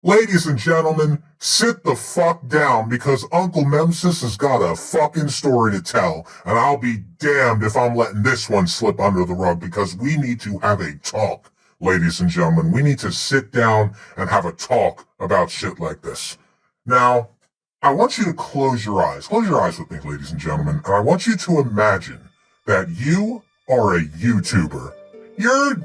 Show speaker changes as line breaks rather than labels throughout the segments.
Ladies and gentlemen, sit the fuck down because Uncle Nemesis has got a fucking story to tell, and I'll be damned if I'm letting this one slip under the rug because we need to have a talk, ladies and gentlemen. We need to sit down and have a talk about shit like this. Now, I want you to close your eyes. Close your eyes with me, ladies and gentlemen, and I want you to imagine that you are a YouTuber. You're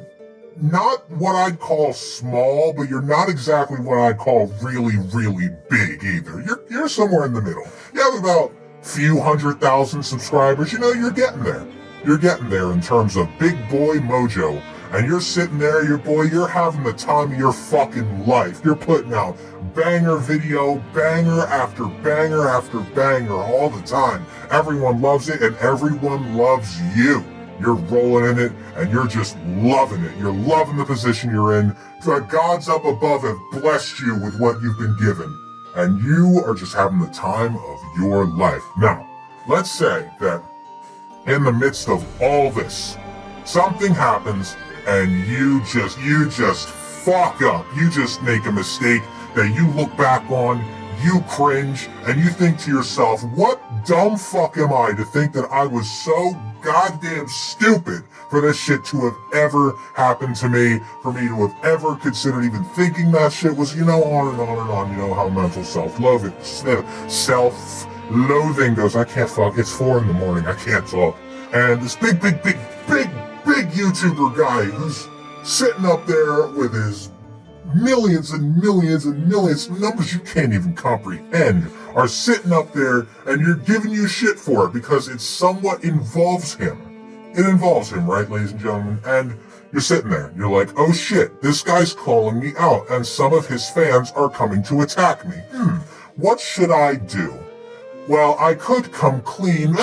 not what I'd call small, but you're not exactly what I'd call really, really big either. You're somewhere in the middle. You have about few 100,000 subscribers. You know, you're getting there. You're getting there in terms of big boy mojo. And you're sitting there, you're having the time of your fucking life. You're putting out banger video, banger after banger after banger all the time. Everyone loves it and everyone loves you. You're rolling in it, and you're just loving it. You're loving the position you're in. The gods up above have blessed you with what you've been given, and you are just having the time of your life. Now, let's say that in the midst of all this, something happens, and you just fuck up. You just make a mistake that you look back on, you cringe, and you think to yourself, what dumb fuck am I to think that I was so goddamn stupid for this shit to have ever happened to me, for me to have ever considered even thinking that shit was, on and on and on, how mental self-loathing goes. I can't fuck, it's 4 a.m, I can't talk. And this big YouTuber guy who's sitting up there with his millions and millions and millions, numbers you can't even comprehend, are sitting up there and you're giving you shit for it because it somewhat involves him. It involves him, right, ladies and gentlemen? And you're sitting there, you're like, oh shit, this guy's calling me out and some of his fans are coming to attack me. What should I do? Well, I could come clean.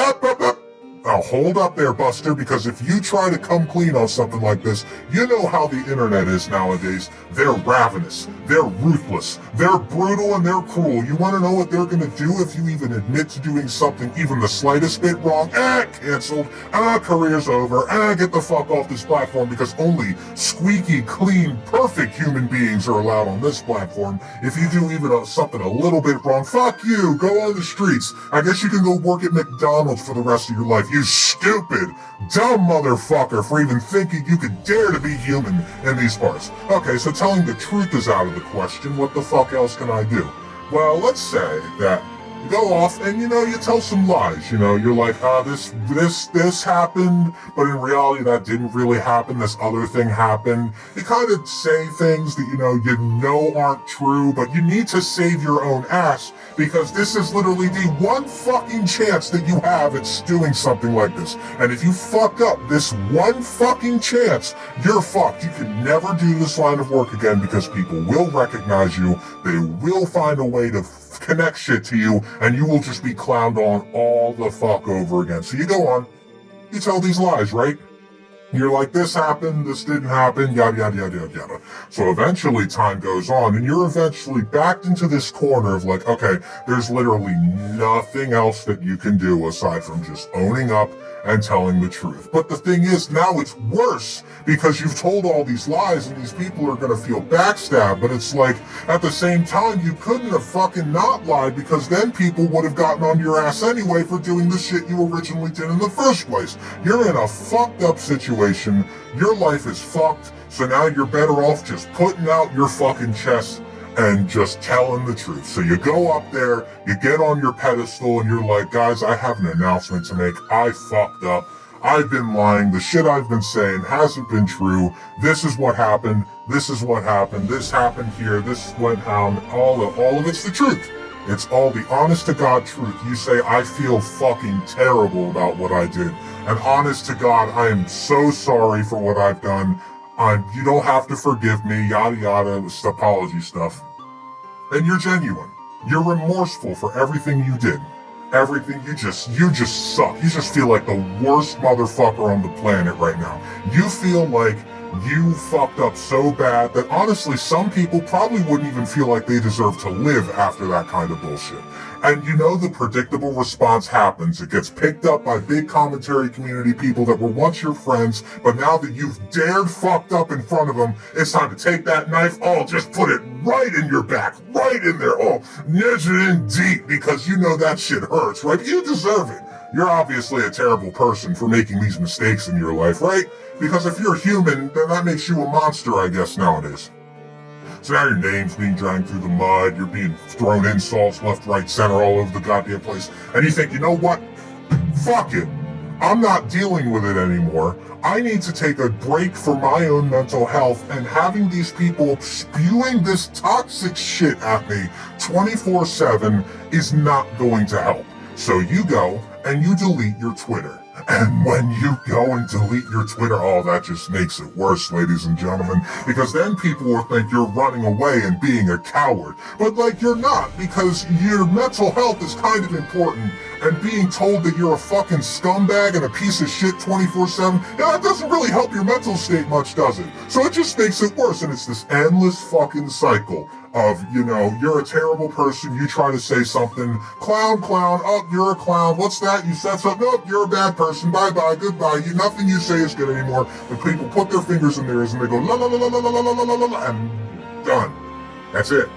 Now hold up there, Buster, because if you try to come clean on something like this, you know how the internet is nowadays. They're ravenous, they're ruthless, they're brutal, and they're cruel. You want to know what they're going to do if you even admit to doing something even the slightest bit wrong? Canceled, career's over, get the fuck off this platform because only squeaky, clean, perfect human beings are allowed on this platform. If you do even something a little bit wrong, fuck you, go on the streets. I guess you can go work at McDonald's for the rest of your life. You stupid, dumb motherfucker for even thinking you could dare to be human in these parts. Okay, so telling the truth is out of the question. What the fuck else can I do? Well, let's say that you go off and, you tell some lies. You're like, this happened, but in reality that didn't really happen. This other thing happened. You kind of say things that, you know aren't true, but you need to save your own ass because this is literally the one fucking chance that you have at doing something like this. And if you fuck up this one fucking chance, you're fucked. You can never do this line of work again because people will recognize you. They will find a way to connect shit to you, and you will just be clowned on all the fuck over again. So you go on, you tell these lies, right? You're like, this happened, this didn't happen, yada, yada, yada, yada, yada. So eventually time goes on, and you're eventually backed into this corner of like, okay, there's literally nothing else that you can do aside from just owning up and telling the truth. But the thing is, now it's worse because you've told all these lies and these people are gonna feel backstabbed, but it's like, at the same time, you couldn't have fucking not lied because then people would have gotten on your ass anyway for doing the shit you originally did in the first place. You're in a fucked up situation, your life is fucked, so now you're better off just putting out your fucking chest and just telling the truth. So you go up there, you get on your pedestal, and you're like, guys, I have an announcement to make. I fucked up. I've been lying. The shit I've been saying hasn't been true. This is what happened. This is what happened. This happened here. This went down. All of it's the truth. It's all the honest to God truth. You say, I feel fucking terrible about what I did. And honest to God, I am so sorry for what I've done. You don't have to forgive me, yada yada, it's apology stuff. And you're genuine. You're remorseful for everything you did. Everything, you just suck. You just feel like the worst motherfucker on the planet right now. You feel like you fucked up so bad that honestly some people probably wouldn't even feel like they deserve to live after that kind of bullshit. And you know the predictable response happens. It gets picked up by big commentary community people that were once your friends, but now that you've dared fucked up in front of them, it's time to take that knife, just put it right in your back, right in there, nudge it in deep, because you know that shit hurts, right? You deserve it. You're obviously a terrible person for making these mistakes in your life, right? Because if you're human, then that makes you a monster, I guess, nowadays. So now your name's being dragged through the mud, you're being thrown insults left, right, center, all over the goddamn place, and you think, you know what? Fuck it. I'm not dealing with it anymore. I need to take a break for my own mental health, and having these people spewing this toxic shit at me 24/7 is not going to help. So you go and you delete your Twitter. And when you go and delete your Twitter, that just makes it worse, ladies and gentlemen, because then people will think you're running away and being a coward. But you're not, because your mental health is kind of important, and being told that you're a fucking scumbag and a piece of shit 24/7, that doesn't really help your mental state much, does it? So it just makes it worse, and it's this endless fucking cycle of, you're a terrible person, you try to say something, clown, you're a clown, what's that, you said something, you're a bad person, bye-bye, goodbye, nothing you say is good anymore. The people put their fingers in their ears and they go, la la la la la la la la la, and done. That's it.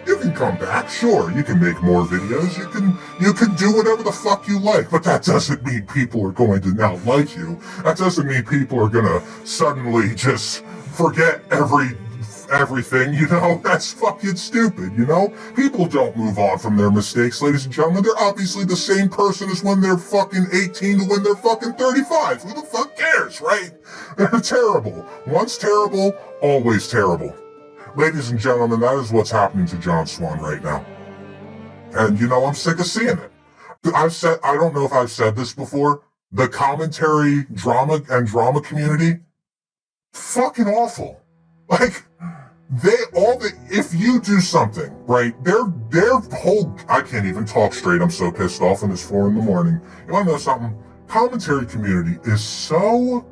You can come back, sure, you can make more videos, you can do whatever the fuck you like, but that doesn't mean people are going to now like you. That doesn't mean people are gonna suddenly just forget everything, that's fucking stupid, People don't move on from their mistakes, ladies and gentlemen. They're obviously the same person as when they're fucking 18 to when they're fucking 35. Who the fuck cares, right? They're terrible. Once terrible, always terrible. Ladies and gentlemen, that is what's happening to John Swan right now. And I'm sick of seeing it. I don't know if I've said this before, the commentary drama community, fucking awful. If you do something, right, their whole, I can't even talk straight, I'm so pissed off, and it's 4 a.m. You wanna know something? Commentary community is so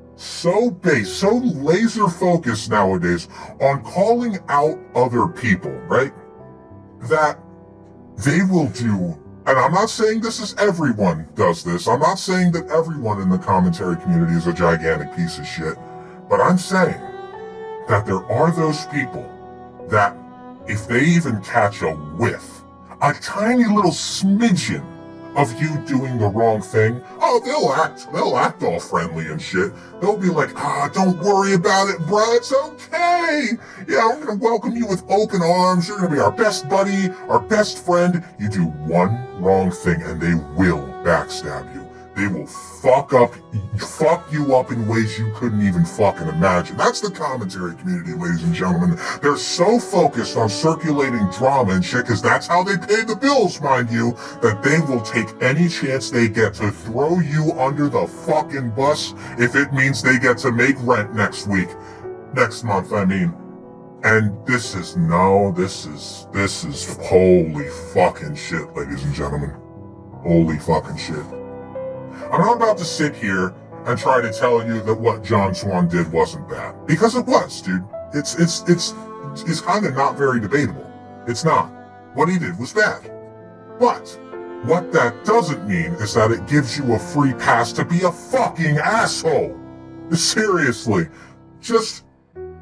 based, so laser focused nowadays on calling out other people, right? That they will do, and I'm not saying this is everyone does this, I'm not saying that everyone in the commentary community is a gigantic piece of shit, but I'm saying that there are those people that if they even catch a whiff, a tiny little smidgen of you doing the wrong thing, they'll act all friendly and shit. They'll be like, don't worry about it, bruh, it's okay. Yeah, we're gonna welcome you with open arms. You're gonna be our best buddy, our best friend. You do one wrong thing and they will backstab you. They will fuck you up in ways you couldn't even fucking imagine. That's the commentary community, ladies and gentlemen. They're so focused on circulating drama and shit, because that's how they pay the bills, mind you, that they will take any chance they get to throw you under the fucking bus if it means they get to make rent next month, I mean. And this is holy fucking shit, ladies and gentlemen. Holy fucking shit. I'm not about to sit here and try to tell you that what John Swan did wasn't bad. Because it was, dude. It's kind of not very debatable. It's not. What he did was bad. But what that doesn't mean is that it gives you a free pass to be a fucking asshole. Seriously. Just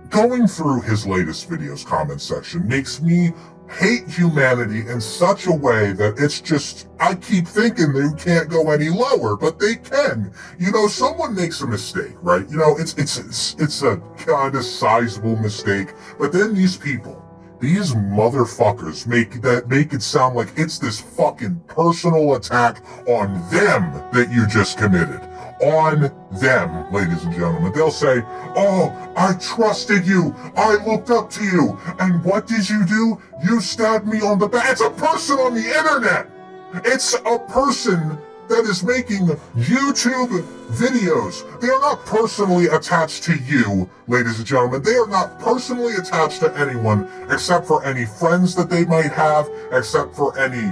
going through his latest videos comment section makes me hate humanity in such a way that it's just, I keep thinking they can't go any lower, but they can. Someone makes a mistake, right? It's a kind of sizable mistake, but then these motherfuckers make it sound like it's this fucking personal attack on them that you just committed. On them, ladies and gentlemen. They'll say, I trusted you, I looked up to you, and what did you do? You stabbed me on the back. It's a person on the internet! It's a person that is making YouTube videos. They are not personally attached to you, ladies and gentlemen. They are not personally attached to anyone, except for any friends that they might have, except for any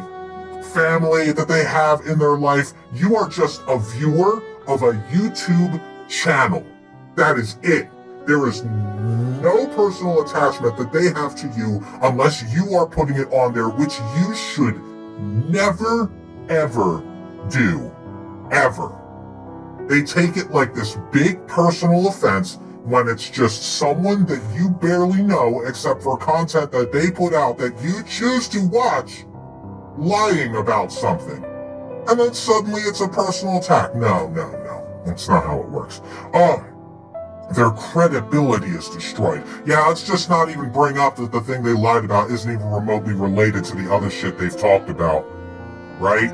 family that they have in their life. You are just a viewer of a YouTube channel. That is it. There is no personal attachment that they have to you unless you are putting it on there, which you should never, ever do. Ever. They take it like this big personal offense when it's just someone that you barely know except for content that they put out that you choose to watch lying about something. And then suddenly it's a personal attack. No. That's not how it works. Their credibility is destroyed. Yeah, let's just not even bring up that the thing they lied about isn't even remotely related to the other shit they've talked about. Right?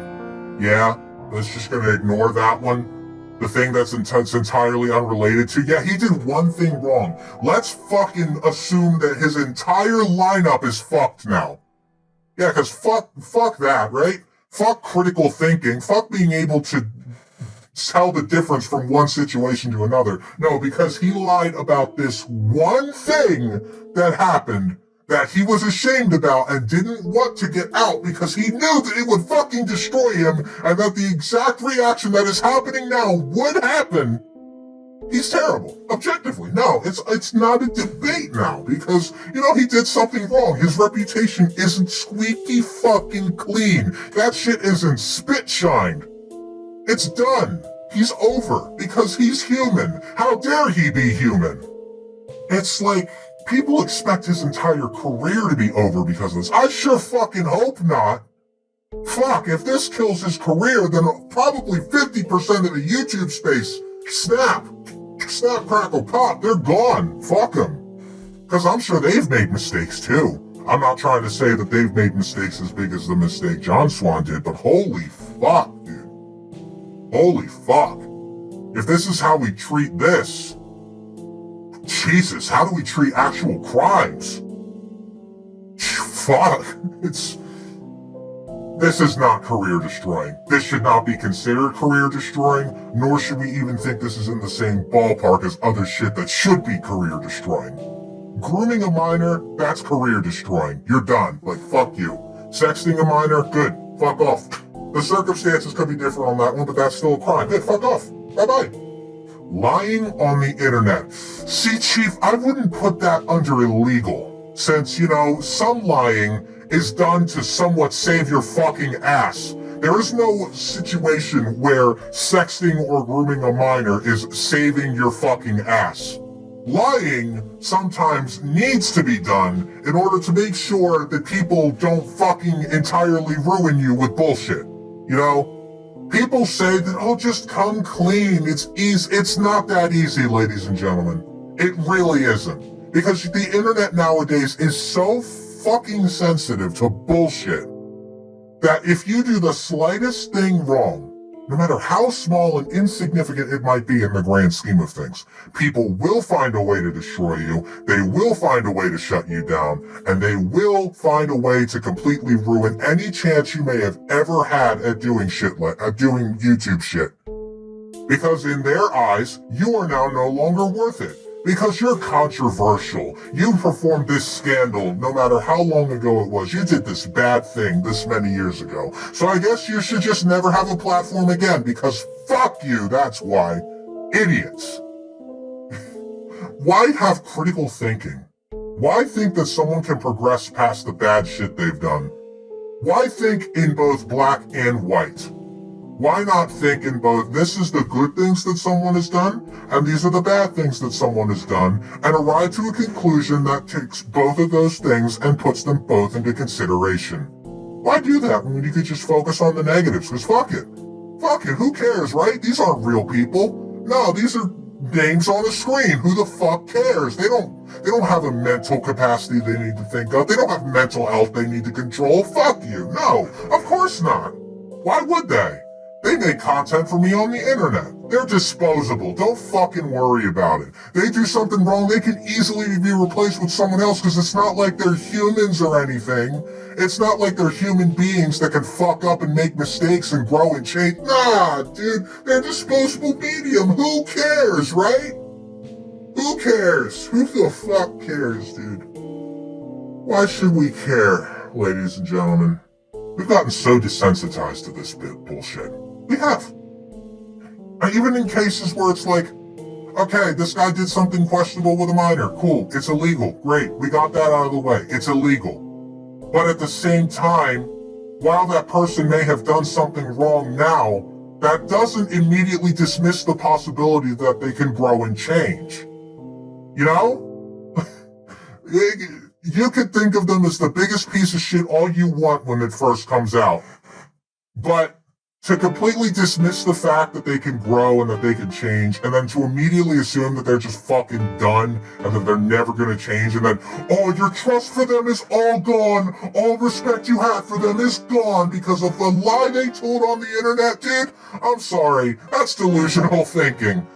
Yeah, let's just gonna ignore that one. The thing that's entirely unrelated to, yeah, he did one thing wrong. Let's fucking assume that his entire lineup is fucked now. Yeah, cause fuck that, right? Fuck critical thinking. Fuck being able to tell the difference from one situation to another. No, because he lied about this one thing that happened that he was ashamed about and didn't want to get out because he knew that it would fucking destroy him and that the exact reaction that is happening now would happen. He's terrible. Objectively. No, it's not a debate now because, he did something wrong. His reputation isn't squeaky fucking clean. That shit isn't spit shined. It's done. He's over because he's human. How dare he be human? It's like people expect his entire career to be over because of this. I sure fucking hope not. Fuck, if this kills his career, then probably 50% of the YouTube space, snap, crackle, pop, they're gone. Fuck them. Because I'm sure they've made mistakes too. I'm not trying to say that they've made mistakes as big as the mistake John Swan did, but holy fuck, dude. Holy fuck. If this is how we treat this, Jesus, how do we treat actual crimes? Fuck. This is not career destroying. This should not be considered career destroying, nor should we even think this is in the same ballpark as other shit that should be career destroying. Grooming a minor, that's career destroying. You're done. Like, fuck you. Sexting a minor, good. Fuck off. The circumstances could be different on that one, but that's still a crime. Good, fuck off. Bye-bye. Lying on the internet. See, Chief, I wouldn't put that under illegal, since, some lying is done to somewhat save your fucking ass. There is no situation where sexting or grooming a minor is saving your fucking ass. Lying sometimes needs to be done in order to make sure that people don't fucking entirely ruin you with bullshit. People say that, just come clean. It's easy. It's not that easy, ladies and gentlemen. It really isn't. Because the internet nowadays is so fucking sensitive to bullshit that if you do the slightest thing wrong, no matter how small and insignificant it might be in the grand scheme of things, people will find a way to destroy you, they will find a way to shut you down, and they will find a way to completely ruin any chance you may have ever had at doing doing YouTube shit. Because in their eyes, you are now no longer worth it. Because you're controversial. You performed this scandal no matter how long ago it was. You did this bad thing this many years ago. So I guess you should just never have a platform again because fuck you, that's why. Idiots. Why have critical thinking? Why think that someone can progress past the bad shit they've done? Why think in both black and white? Why not think in both, this is the good things that someone has done, and these are the bad things that someone has done, and arrive to a conclusion that takes both of those things and puts them both into consideration? Why do that when you could just focus on the negatives? Because fuck it. Fuck it, who cares, right? These aren't real people. No, these are names on a screen. Who the fuck cares? They don't have a mental capacity they need to think of. They don't have mental health they need to control. Fuck you. No, of course not. Why would they? They make content for me on the internet. They're disposable. Don't fucking worry about it. They do something wrong, they can easily be replaced with someone else because it's not like they're humans or anything. It's not like they're human beings that can fuck up and make mistakes and grow and change. Nah, dude, they're disposable medium. Who cares, right? Who cares? Who the fuck cares, dude? Why should we care, ladies and gentlemen? We've gotten so desensitized to this bullshit. We have. And even in cases where it's like, Okay, this guy did something questionable with a minor. Cool, it's illegal. Great, we got that out of the way. It's illegal. But at the same time, while that person may have done something wrong now, that doesn't immediately dismiss the possibility that they can grow and change. You know? You could think of them as the biggest piece of shit all you want when it first comes out. But to completely dismiss the fact that they can grow and that they can change, and then to immediately assume that they're just fucking done and that they're never gonna change, and then, oh, your trust for them is all gone, all respect you had for them is gone because of the lie they told on the internet, dude. I'm sorry, that's delusional thinking.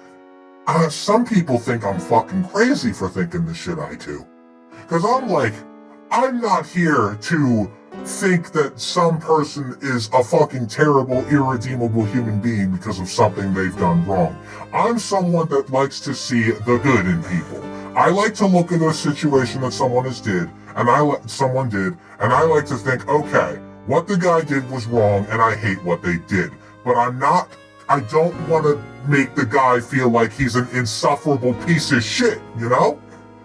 Some people think I'm fucking crazy for thinking the shit I do. Because I'm like, I'm not here to think that some person is a fucking terrible, irredeemable human being because of something they've done wrong. I'm someone that likes to see the good in people. I like to look at a situation that someone did, and I like to think, okay, what the guy did was wrong, and I hate what they did. But I don't want to make the guy feel like he's an insufferable piece of shit, you know?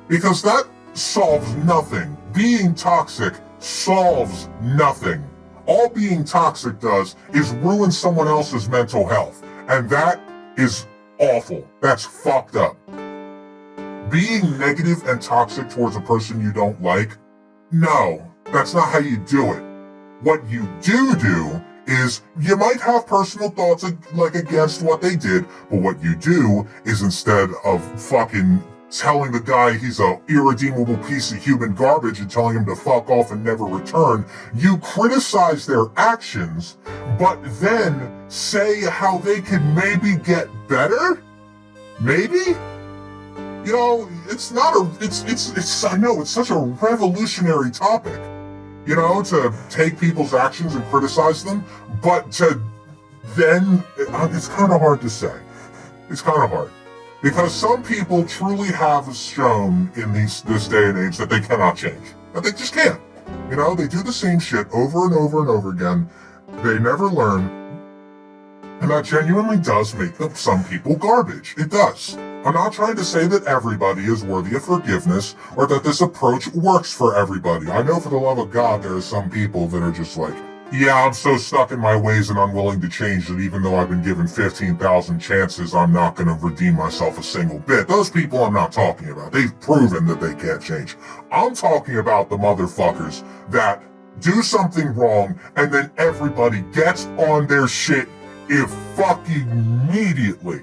Because that solves nothing. Being toxic solves nothing. All being toxic does is ruin someone else's mental health. And that is awful. That's fucked up. Being negative and toxic towards a person you don't like, no, that's not how you do it. What you do is you might have personal thoughts like against what they did, but what you do is instead of fucking telling the guy he's a irredeemable piece of human garbage and telling him to fuck off and never return, you criticize their actions, but then say how they can maybe get better? Maybe? You know, I know it's such a revolutionary topic, you know, to take people's actions and criticize them, but to then, it's kind of hard to say. It's kind of hard. Because some people truly have shown in this day and age that they cannot change. That they just can't. You know, they do the same shit over and over and over again. They never learn. And that genuinely does make some people garbage. It does. I'm not trying to say that everybody is worthy of forgiveness or that this approach works for everybody. I know for the love of God there are some people that are just like, yeah, I'm so stuck in my ways and unwilling to change that even though I've been given 15,000 chances, I'm not going to redeem myself a single bit. Those people I'm not talking about. They've proven that they can't change. I'm talking about the motherfuckers that do something wrong and then everybody gets on their shit fucking immediately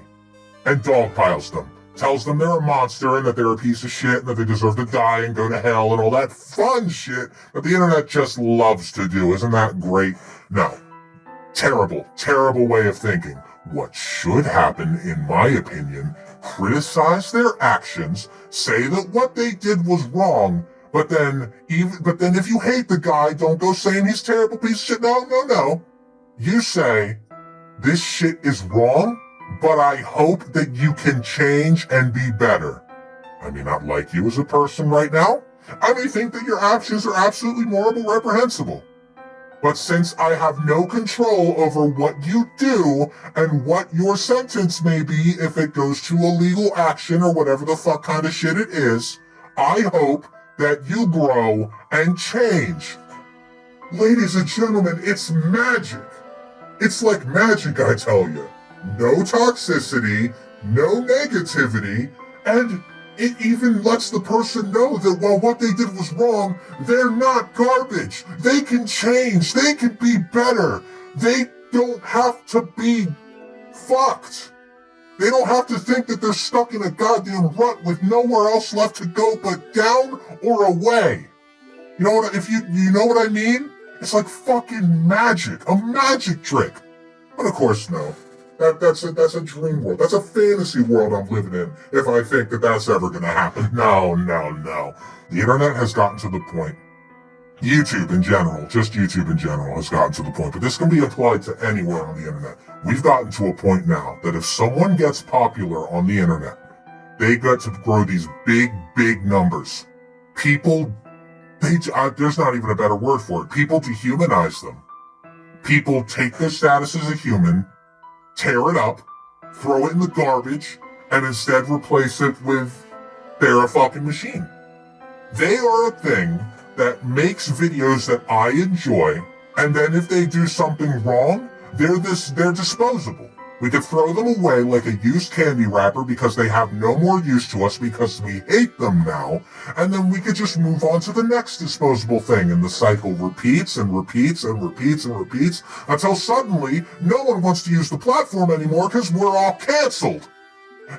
and dogpiles them. Tells them they're a monster and that they're a piece of shit and that they deserve to die and go to hell and all that fun shit that the internet just loves to do. Isn't that great? No. Terrible, terrible way of thinking. What should happen, in my opinion, criticize their actions, say that what they did was wrong, but then if you hate the guy, don't go saying he's a terrible piece of shit. No. You say, this shit is wrong, but I hope that you can change and be better. I may not like you as a person right now. I may think that your actions are absolutely morally reprehensible. But since I have no control over what you do and what your sentence may be if it goes to a legal action or whatever the fuck kind of shit it is, I hope that you grow and change. Ladies and gentlemen, it's magic. It's like magic, I tell you. No toxicity, no negativity, and it even lets the person know that while what they did was wrong, they're not garbage. They can change. They can be better. They don't have to be fucked. They don't have to think that they're stuck in a goddamn rut with nowhere else left to go but down or away. You know what? If you know what I mean? It's like fucking magic, a magic trick. But of course, no. That's a dream world. That's a fantasy world I'm living in, if I think that that's ever gonna happen. No. The internet has gotten to the point. YouTube in general, just YouTube in general has gotten to the point, but this can be applied to anywhere on the internet. We've gotten to a point now that if someone gets popular on the internet, they get to grow these big numbers. People, there's not even a better word for it. People dehumanize them. People take their status as a human, tear it up, throw it in the garbage, and instead replace it with they're a fucking machine. They are a thing that makes videos that I enjoy, and then if they do something wrong, they're disposable. We could throw them away like a used candy wrapper because they have no more use to us because we hate them now, and then we could just move on to the next disposable thing, and the cycle repeats and repeats and repeats and repeats until suddenly no one wants to use the platform anymore because we're all canceled.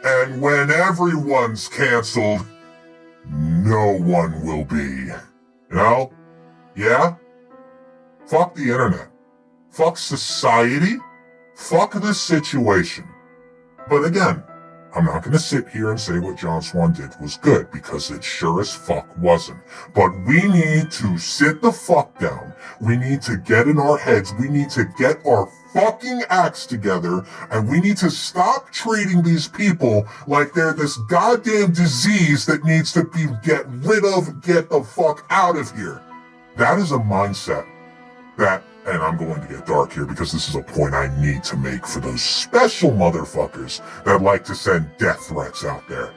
And when everyone's canceled, no one will be. You know? Yeah? Fuck the internet. Fuck society. Fuck this situation. But again, I'm not going to sit here and say what John Swan did was good, because it sure as fuck wasn't. But we need to sit the fuck down. We need to get in our heads. We need to get our fucking acts together, and we need to stop treating these people like they're this goddamn disease that needs to be get rid of, get the fuck out of here. That is a mindset that, and I'm going to get dark here because this is a point I need to make for those special motherfuckers that like to send death threats out there.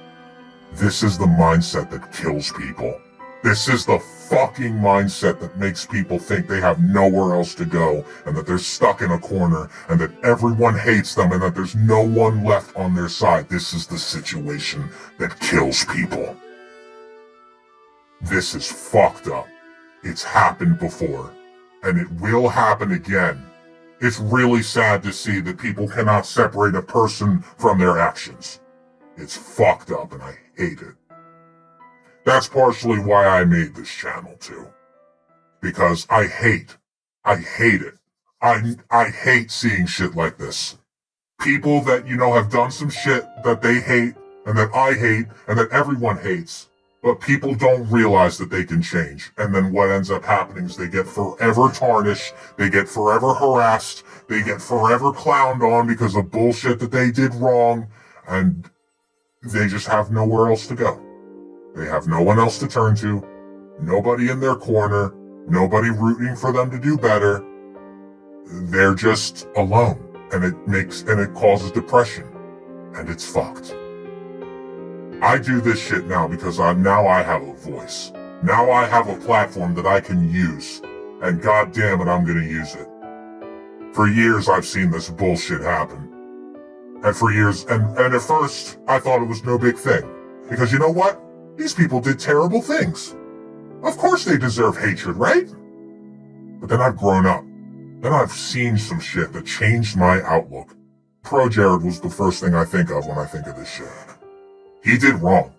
This is the mindset that kills people. This is the fucking mindset that makes people think they have nowhere else to go, and that they're stuck in a corner, and that everyone hates them, and that there's no one left on their side. This is the situation that kills people. This is fucked up. It's happened before. And it will happen again. It's really sad to see that people cannot separate a person from their actions. It's fucked up and I hate it. That's partially why I made this channel too. Because I hate it. I hate seeing shit like this. People that, have done some shit that they hate and that I hate and that everyone hates. But people don't realize that they can change. And then what ends up happening is they get forever tarnished, they get forever harassed, they get forever clowned on because of bullshit that they did wrong, and they just have nowhere else to go. They have no one else to turn to, nobody in their corner, nobody rooting for them to do better. They're just alone, and it causes depression, and it's fucked. I do this shit now because now I have a voice. Now I have a platform that I can use. And god damn it, I'm gonna use it. For years I've seen this bullshit happen. And for years, and at first, I thought it was no big thing. Because you know what? These people did terrible things. Of course they deserve hatred, right? But then I've grown up. Then I've seen some shit that changed my outlook. Pro Jared was the first thing I think of when I think of this shit. He did wrong.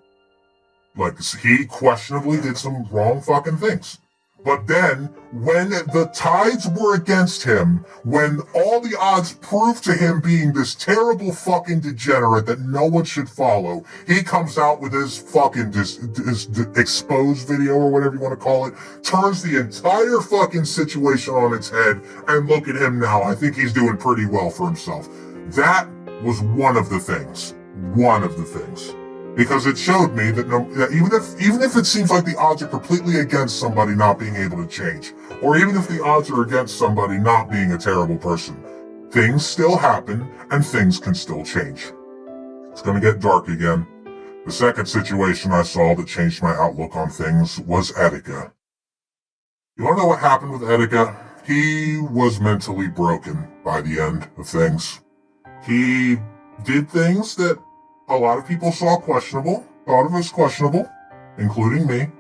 He questionably did some wrong fucking things. But then, when the tides were against him, when all the odds proved to him being this terrible fucking degenerate that no one should follow, he comes out with his fucking his exposed video or whatever you want to call it, turns the entire fucking situation on its head, and look at him now. I think he's doing pretty well for himself. That was one of the things. One of the things. Because it showed me that even if it seems like the odds are completely against somebody not being able to change, or even if the odds are against somebody not being a terrible person, things still happen and things can still change. It's gonna get dark again. The second situation I saw that changed my outlook on things was Etika. You wanna know what happened with Etika? He was mentally broken by the end of things. He did things that a lot of people thought of as questionable, including me.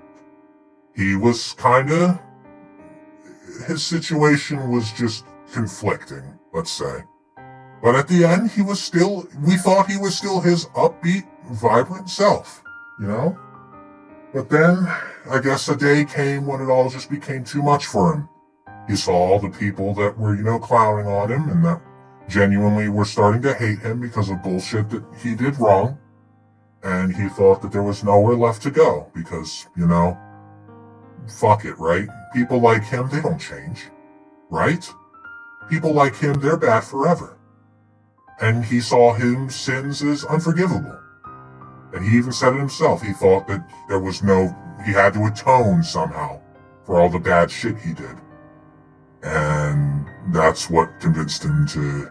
His situation was just conflicting, let's say. But at the end, we thought he was still his upbeat, vibrant self, But then, I guess a day came when it all just became too much for him. He saw all the people that were, clowning on him and that genuinely were starting to hate him because of bullshit that he did wrong. And he thought that there was nowhere left to go because, fuck it, right? People like him, they don't change, right? People like him, they're bad forever. And he saw his sins as unforgivable. And he even said it himself. He thought that he had to atone somehow for all the bad shit he did. And that's what convinced him to,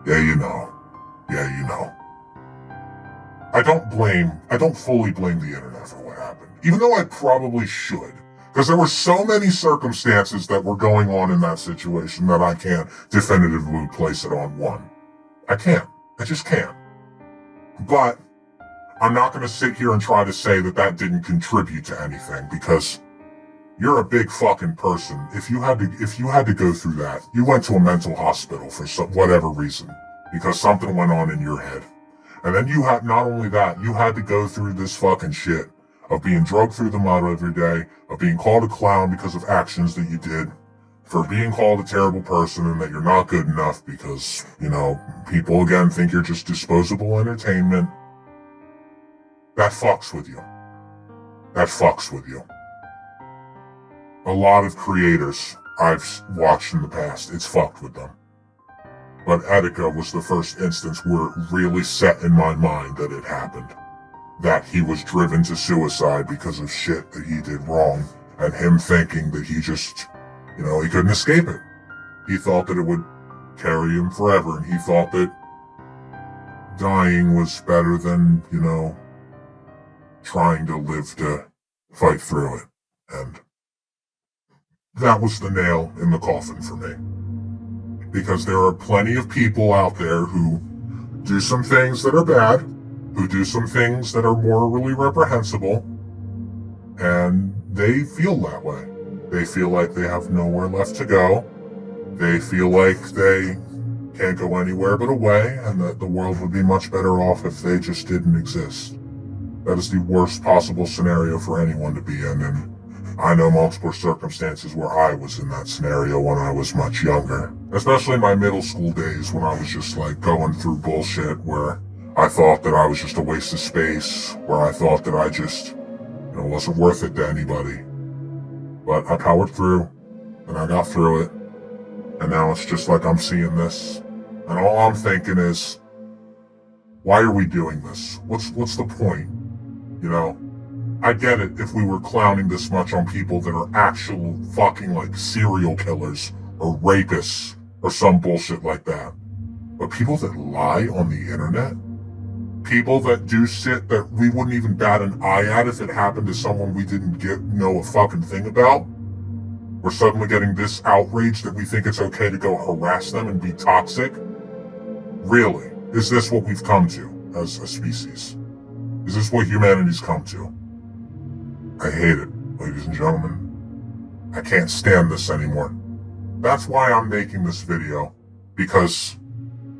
yeah, you know. I don't fully blame the internet for what happened. Even though I probably should. Because there were so many circumstances that were going on in that situation that I can't definitively place it on one. I can't. I just can't. But I'm not going to sit here and try to say that that didn't contribute to anything, because you're a big fucking person. If you had to go through that, you went to a mental hospital for whatever reason, because something went on in your head. And then you had, not only that, you had to go through this fucking shit of being drugged through the mud every day, of being called a clown because of actions that you did, for being called a terrible person and that you're not good enough because, people again think you're just disposable entertainment. That fucks with you. That fucks with you. A lot of creators I've watched in the past, it's fucked with them. But Etika was the first instance where it really set in my mind that it happened. That he was driven to suicide because of shit that he did wrong, and him thinking that he just, he couldn't escape it. He thought that it would carry him forever, and he thought that dying was better than, trying to live to fight through it. And that was the nail in the coffin for me. Because there are plenty of people out there who do some things that are bad, who do some things that are morally reprehensible, and they feel that way. They feel like they have nowhere left to go. They feel like they can't go anywhere but away, and that the world would be much better off if they just didn't exist. That is the worst possible scenario for anyone to be in, and I know multiple circumstances where I was in that scenario when I was much younger. Especially my middle school days when I was just going through bullshit where I thought that I was just a waste of space, where I thought that I just, wasn't worth it to anybody. But I powered through, and I got through it, and now it's just like I'm seeing this, and all I'm thinking is, why are we doing this? What's the point? I get it if we were clowning this much on people that are actual fucking serial killers or rapists or some bullshit like that. But people that lie on the internet, people that do shit that we wouldn't even bat an eye at if it happened to someone we didn't know a fucking thing about, we're suddenly getting this outrage that we think it's okay to go harass them and be toxic. Really? Is this what we've come to as a species? Is this what humanity's come to? I hate it, ladies and gentlemen. I can't stand this anymore. That's why I'm making this video, because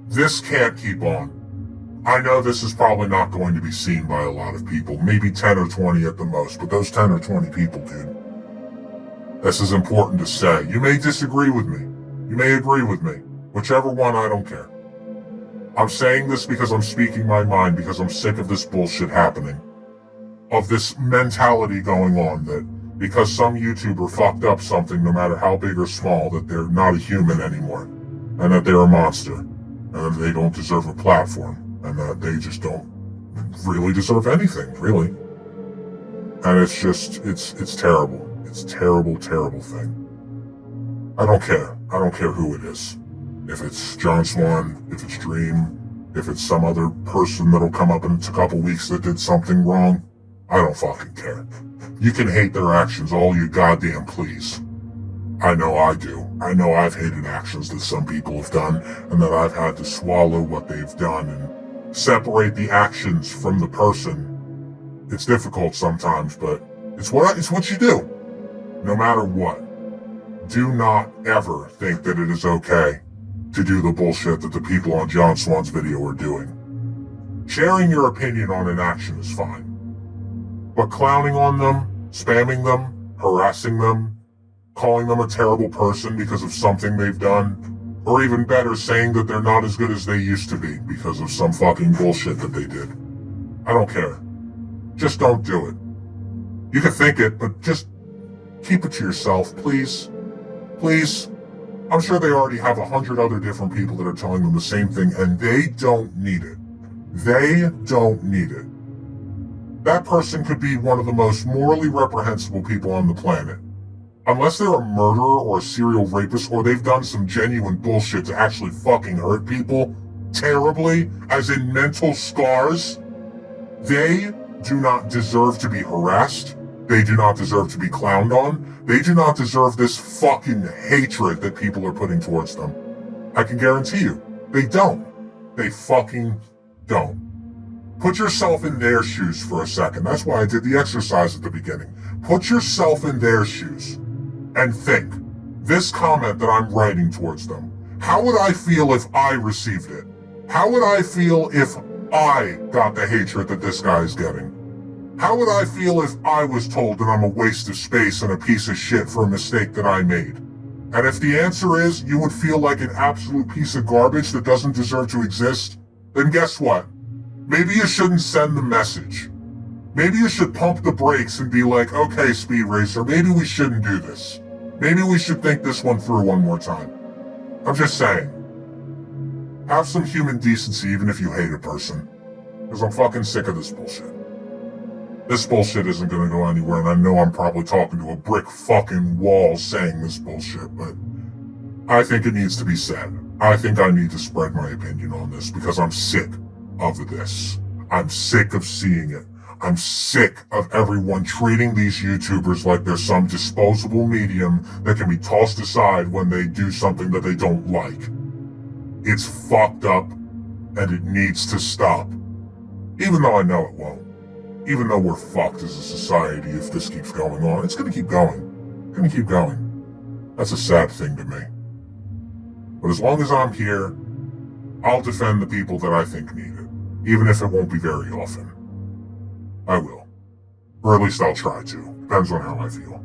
this can't keep on. I know this is probably not going to be seen by a lot of people, maybe 10 or 20 at the most, but those 10 or 20 people, dude, this is important to say. You may disagree with me. You may agree with me. Whichever one, I don't care. I'm saying this because I'm speaking my mind, because I'm sick of this bullshit happening. Of this mentality going on that because some YouTuber fucked up something, no matter how big or small, that they're not a human anymore, and that they're a monster, and that they don't deserve a platform, and that they just don't really deserve anything, really. And it's just, it's terrible. It's a terrible, terrible thing. I don't care. I don't care who it is. If it's John Swan, if it's Dream, if it's some other person that'll come up in a couple weeks that did something wrong, I don't fucking care. You can hate their actions all you goddamn please. I know I do. I know I've hated actions that some people have done, and that I've had to swallow what they've done and separate the actions from the person. It's difficult sometimes, but it's what you do. No matter what. Do not ever think that it is okay to do the bullshit that the people on John Swan's video are doing. Sharing your opinion on an action is fine. But clowning on them, spamming them, harassing them, calling them a terrible person because of something they've done, or even better, saying that they're not as good as they used to be because of some fucking bullshit that they did. I don't care. Just don't do it. You can think it, but just keep it to yourself, please. Please. I'm sure they already have 100 other different people that are telling them the same thing, and they don't need it. They don't need it. That person could be one of the most morally reprehensible people on the planet. Unless they're a murderer or a serial rapist, or they've done some genuine bullshit to actually fucking hurt people terribly, as in mental scars, They do not deserve to be harassed. They do not deserve to be clowned on. They do not deserve this fucking hatred that people are putting towards them. I can guarantee you, they don't. They fucking don't. Put yourself in their shoes for a second. That's why I did the exercise at the beginning. Put yourself in their shoes and think, this comment that I'm writing towards them, how would I feel if I received it? How would I feel if I got the hatred that this guy is getting? How would I feel if I was told that I'm a waste of space and a piece of shit for a mistake that I made? And if the answer is you would feel like an absolute piece of garbage that doesn't deserve to exist, then guess what? Maybe you shouldn't send the message. Maybe you should pump the brakes and be like, okay, Speed Racer, maybe we shouldn't do this. Maybe we should think this one through one more time. I'm just saying. Have some human decency even if you hate a person. Because I'm fucking sick of this bullshit. This bullshit isn't gonna go anywhere, and I know I'm probably talking to a brick fucking wall saying this bullshit, but I think it needs to be said. I think I need to spread my opinion on this because I'm sick of this. I'm sick of seeing it. I'm sick of everyone treating these YouTubers like they're some disposable medium that can be tossed aside when they do something that they don't like. It's fucked up, and it needs to stop. Even though I know it won't. Even though we're fucked as a society if this keeps going on. It's gonna keep going. It's gonna keep going. That's a sad thing to me. But as long as I'm here, I'll defend the people that I think need it. Even if it won't be very often. I will. Or at least I'll try to. Depends on how I feel.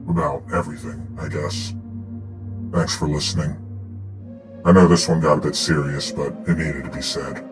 About everything, I guess. Thanks for listening. I know this one got a bit serious, but it needed to be said.